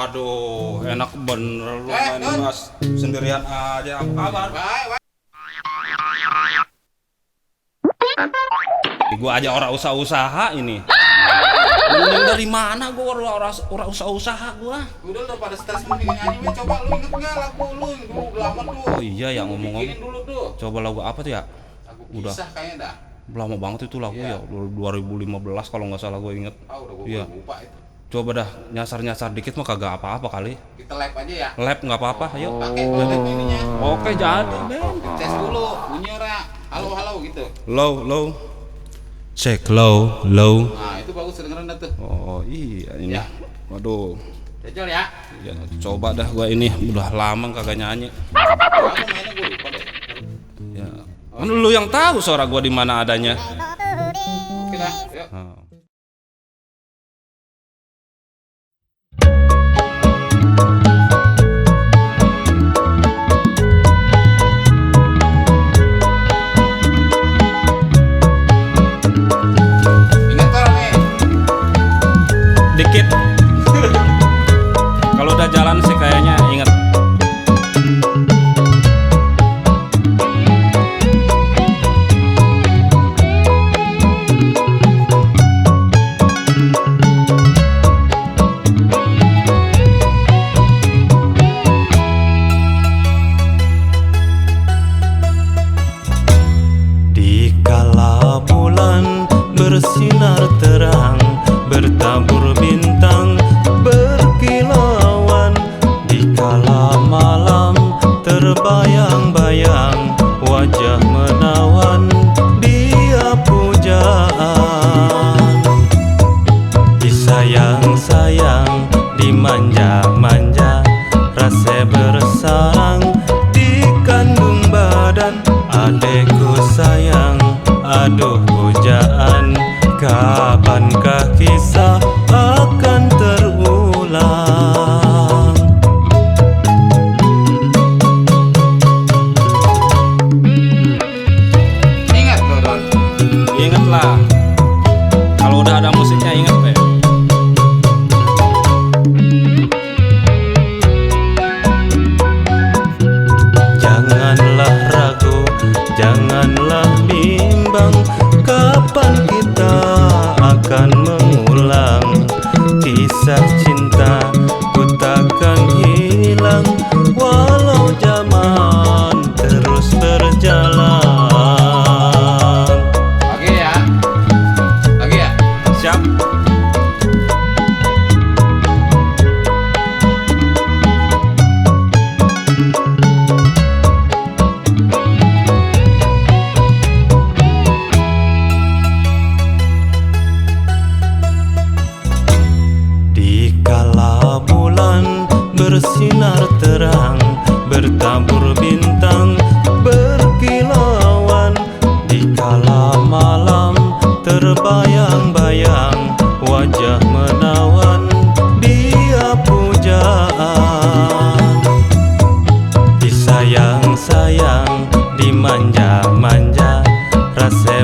Waduh, enak bener lu main Mas. Sendirian aja. Apa kabar? Baik. Gua aja orang usaha ini. Mending dari mana gua orang usaha gua? Udah lu pada stres mendingan nyanyi, coba lu inget enggak lagu lu dulu lama tuh. Oh iya ya ngomong-ngomong. Dulu tuh. Coba lagu apa tuh ya? Lagu Udah. Kisah kayaknya dah. Lama banget itu lagu ya, 2015 kalau nggak salah gue inget. Udah gua Iya. lupa itu. Coba dah nyasar dikit mah kagak apa-apa kali. Kita live aja ya. Lab nggak apa-apa, ayo. Pakai live ininya. Oke jadi, Ben. Tes dulu, bunyi ora. Halo gitu. Low. Cek low. Nah, itu bagus kedengeran dah tuh. Oh iya ini. Ya. Waduh. Jajal ya. Ya, coba dah gua ini udah lama kagak nyanyi. Kamu mainnya gua lupa deh. Ya. Kan lu yang tahu suara gua di mana adanya. Oke dah, yuk. Oh. Ingat orang nih. Dikit. Kalau udah jalan sih kayaknya inget. Dikala bulan bersinar terang, bertabur bintang berkilauan, dikala malam terbayang-bayang, wajah menawan dia pujaan. Disayang-sayang, dimanja-manja, rasa bersarang di kandung badan. Adekku sayang, aduh pujaan, kapankah kisah akan terulang? Ingat tuh, Don. Ingatlah, kalau udah ada musiknya inget deh. Janganlah ragu, janganlah bimbang, kapan kita akan mengulang kisah cinta ku takkan hilang, walau zaman terus berjalan. Lagi ya. Lagi ya. Siap. Dikala bulan bersinar terang, bertabur bintang berkilauan, dikala malam terbayang-bayang, wajah menawan dia pujaan. Disayang-sayang, dimanja-manja, rasa